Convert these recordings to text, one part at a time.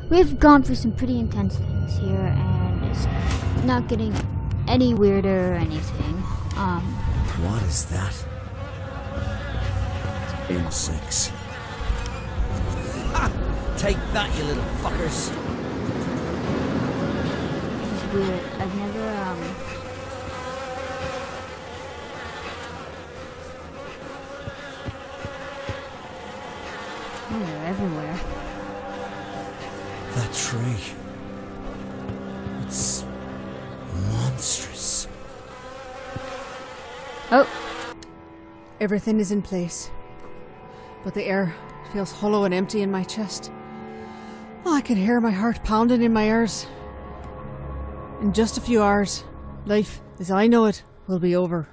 We've gone through some pretty intense things here, and it's not getting any weirder or anything. What is that? M6. Ha! Take that, you little fuckers! This is weird. I've never, Oh, they're everywhere. That tree. It's monstrous. Oh! Everything is in place, but the air feels hollow and empty in my chest. Oh, I can hear my heart pounding in my ears. In just a few hours, life as I know it will be over.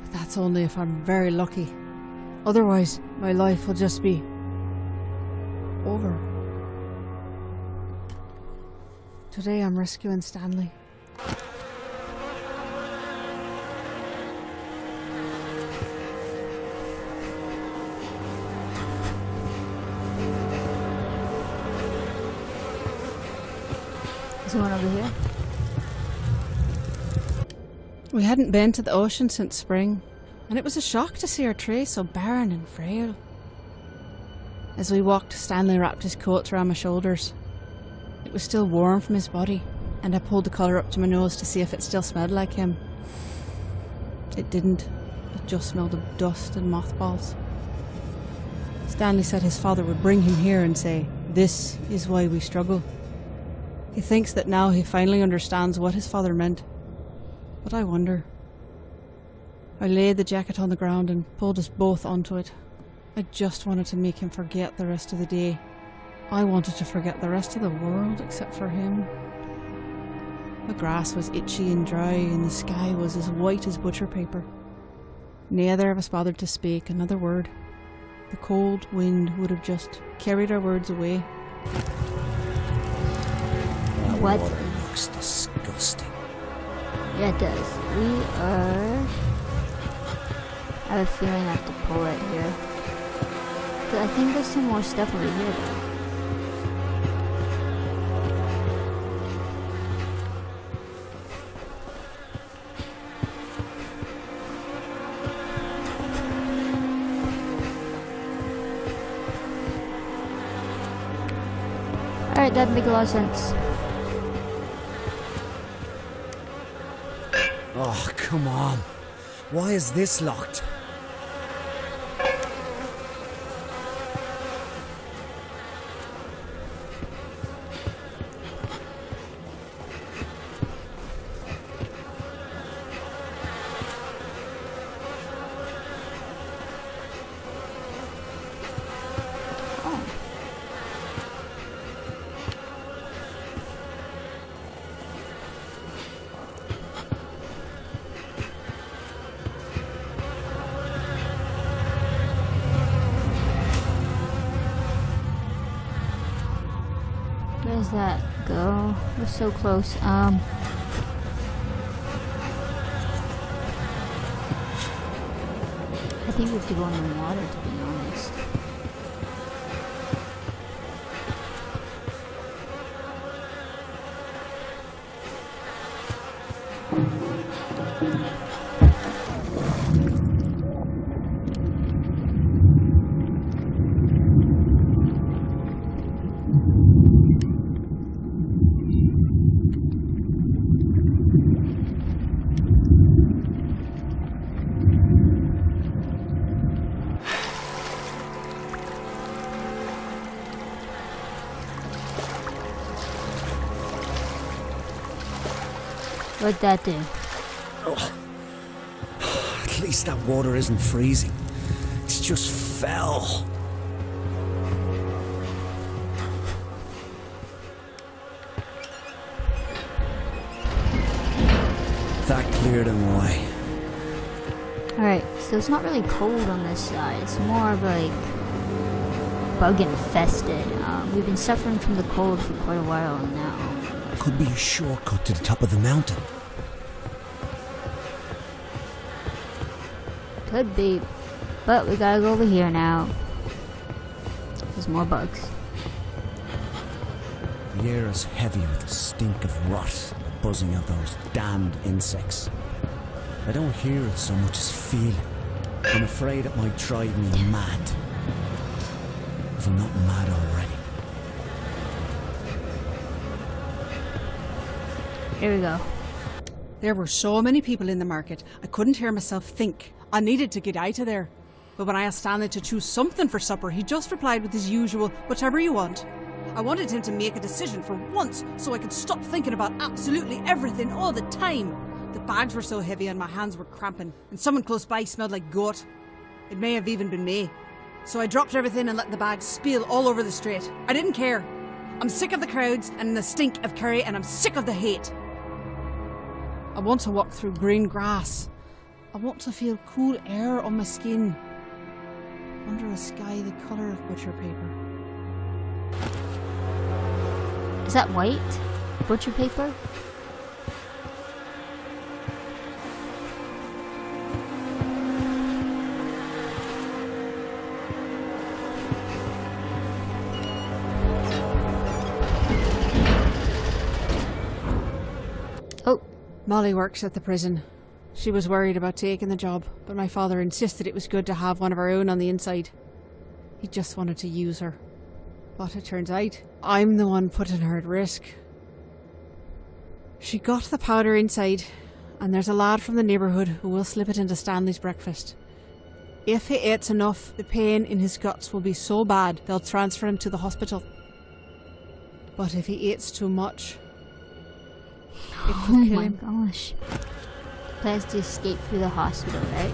But that's only if I'm very lucky. Otherwise, my life will just be over. Today I'm rescuing Stanley. Is there one over here? We hadn't been to the ocean since spring, and it was a shock to see our tray so barren and frail. As we walked, Stanley wrapped his coat around my shoulders. It was still warm from his body, and I pulled the collar up to my nose to see if it still smelled like him. It didn't. It just smelled of dust and mothballs. Stanley said his father would bring him here and say, "This is why we struggle." He thinks that now he finally understands what his father meant. But I wonder. I laid the jacket on the ground and pulled us both onto it. I just wanted to make him forget the rest of the day. I wanted to forget the rest of the world except for him. The grass was itchy and dry, and the sky was as white as butcher paper. Neither of us bothered to speak another word. The cold wind would have just carried our words away. That What? water looks disgusting. Yeah, it does. We are... I have a feeling I have to pull it here. But I think there's some more stuff over here though. Alright, that makes a lot of sense. Oh, come on. Why is this locked? Where does that go? We're so close. I think we have to go in the water, to be honest. What'd that do? Oh. At least that water isn't freezing. It's just fell. That cleared him away. Alright, so it's not really cold on this side. It's more of like bug infested. We've been suffering from the cold for quite a while now. Could be a shortcut to the top of the mountain. Could be, but we gotta go over here now. There's more bugs. The air is heavy with the stink of rot and the buzzing of those damned insects. I don't hear it so much as feel it. I'm afraid it might drive me mad. If I'm not mad already. Here we go. There were so many people in the market, I couldn't hear myself think. I needed to get out of there. But when I asked Stanley to choose something for supper, he just replied with his usual, whatever you want. I wanted him to make a decision for once, so I could stop thinking about absolutely everything all the time. The bags were so heavy and my hands were cramping, and someone close by smelled like goat. It may have even been me. So I dropped everything and let the bags spill all over the street. I didn't care. I'm sick of the crowds and the stink of curry, and I'm sick of the hate. I want to walk through green grass. I want to feel cool air on my skin. Under a sky the colour of butcher paper. Is that white? Butcher paper? Oh. Molly works at the prison. She was worried about taking the job, but my father insisted it was good to have one of our own on the inside. He just wanted to use her. But it turns out, I'm the one putting her at risk. She got the powder inside, and there's a lad from the neighbourhood who will slip it into Stanley's breakfast. If he eats enough, the pain in his guts will be so bad they'll transfer him to the hospital. But if he eats too much, it Oh could kill my him. gosh. Plans to escape through the hospital, right?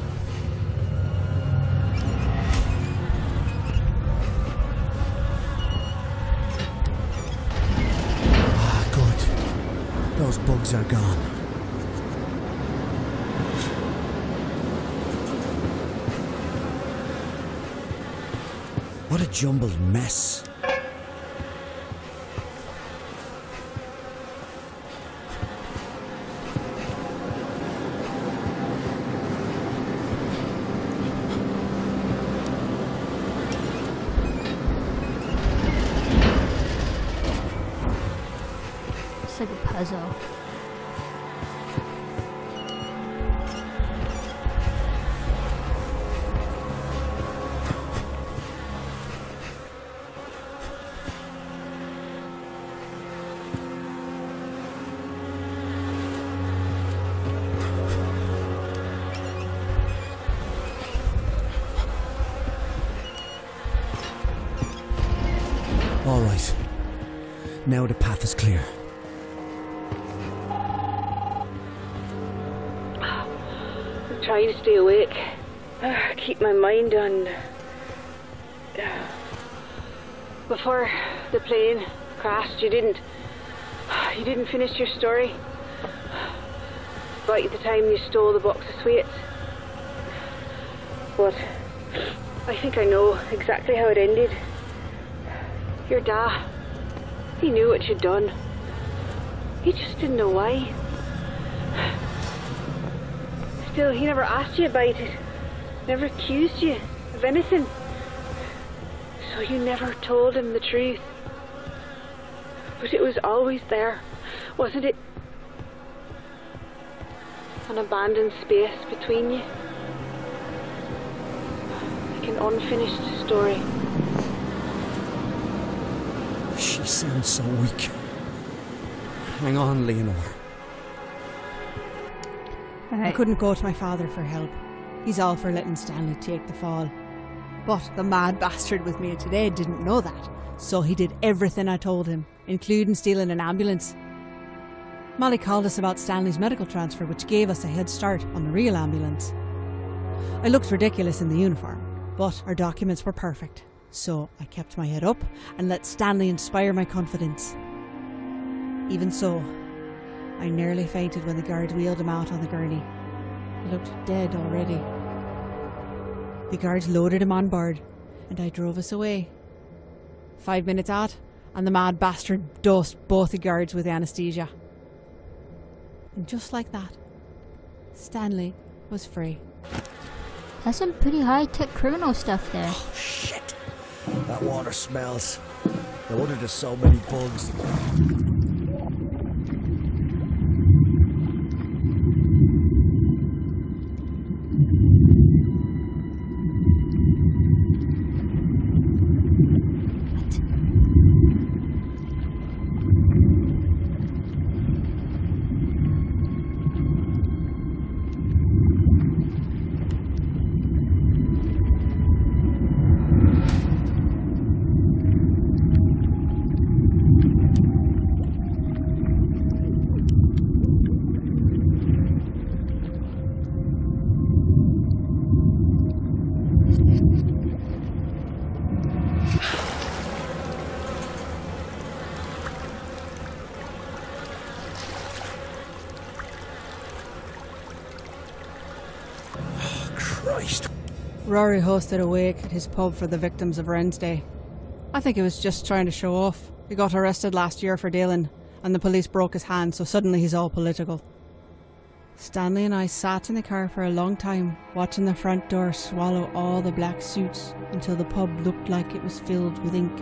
Ah, good. Those bugs are gone. What a jumbled mess. It's like a puzzle. All right. Now the path is clear. I'm trying to stay awake. Keep my mind on... Before the plane crashed, you didn't finish your story. About the time you stole the box of sweets. But I think I know exactly how it ended. Your dad, he knew what you'd done. He just didn't know why. Still, he never asked you about it. Never accused you of anything. So you never told him the truth. But it was always there, wasn't it? An abandoned space between you. Like an unfinished story. She sounds so weak. Hang on, Leonor. I couldn't go to my father for help. He's all for letting Stanley take the fall. But the mad bastard with me today didn't know that, so he did everything I told him, including stealing an ambulance. Molly called us about Stanley's medical transfer, which gave us a head start on the real ambulance. I looked ridiculous in the uniform, but our documents were perfect, so I kept my head up and let Stanley inspire my confidence. Even so, I nearly fainted when the guards wheeled him out on the gurney. He looked dead already. The guards loaded him on board, and I drove us away. 5 minutes out, and the mad bastard dosed both the guards with anaesthesia. And just like that, Stanley was free. That's some pretty high-tech criminal stuff there. Oh, shit. That water smells. No wonder there's so many bugs. Christ. Rory hosted a wake at his pub for the victims of Wren's Day. I think he was just trying to show off. He got arrested last year for dealing, and the police broke his hand, so suddenly he's all political. Stanley and I sat in the car for a long time, watching the front door swallow all the black suits until the pub looked like it was filled with ink.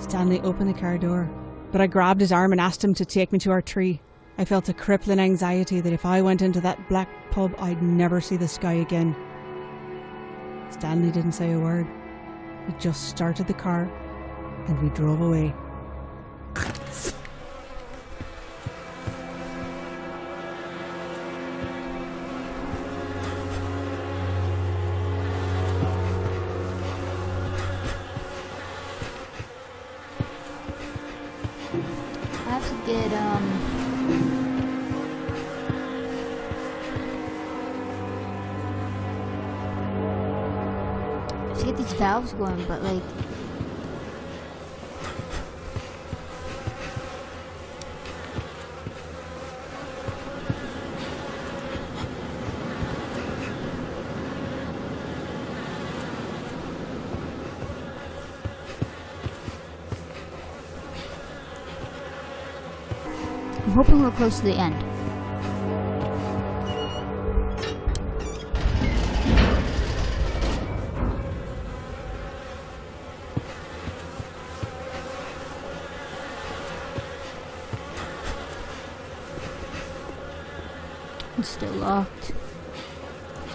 Stanley opened the car door, but I grabbed his arm and asked him to take me to our tree. I felt a crippling anxiety that if I went into that black pub, I'd never see the sky again. Stanley didn't say a word. He just started the car, and we drove away. I have to get, to get these valves going, but like, I'm hoping we're close to the end. It's still locked. So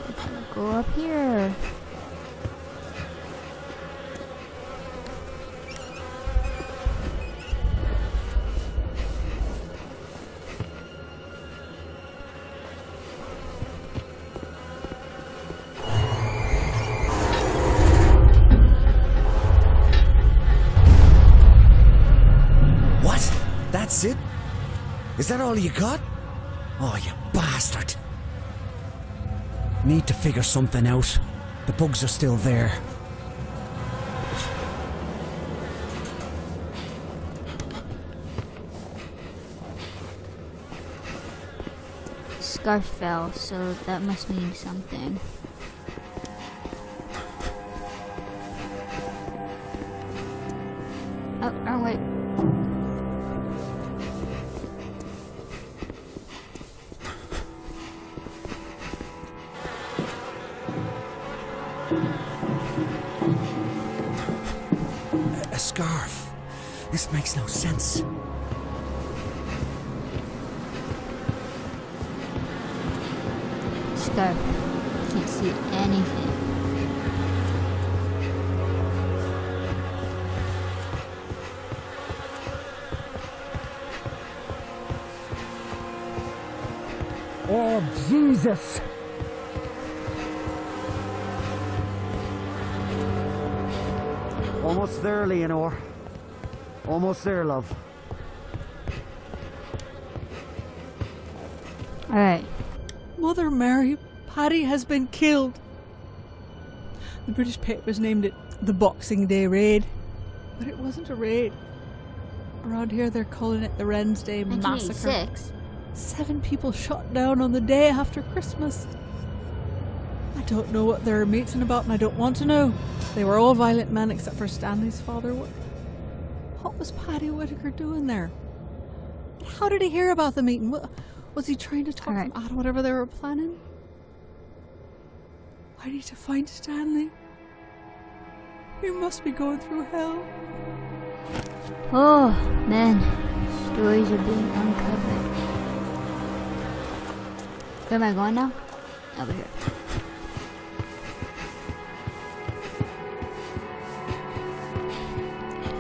I'm gonna go up here. What? That's it? Is that all you got? Oh, you bastard. Need to figure something out. The bugs are still there. Scarf fell, so that must mean something. Oh, wait. A scarf. This makes no sense. Scarf. Can't see anything. Oh, Jesus! Almost there, Leonore. Almost there, love. Alright. Mother Mary, Paddy has been killed. The British papers named it the Boxing Day Raid, but it wasn't a raid. Around here they're calling it the Wren's Day Massacre. 1986. 7 people shot down on the day after Christmas. I don't know what they're meeting about, and I don't want to know. They were all violent men except for Stanley's father. What was Paddy Whitaker doing there? How did he hear about the meeting? Was he trying to talk them out of whatever they were planning? I need to find Stanley. He must be going through hell. Oh, man. Stories are being uncovered. Where am I going now? Over here.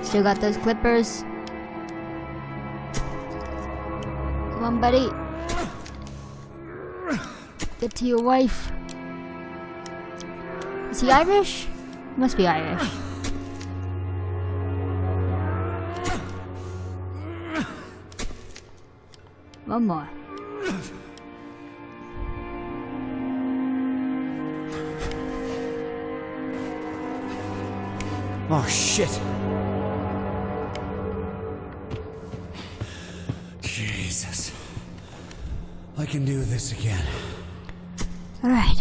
Still got those clippers. Come on, buddy. Get to your wife. Is he Irish? He must be Irish. One more. Oh, shit. Jesus. I can do this again. Alright.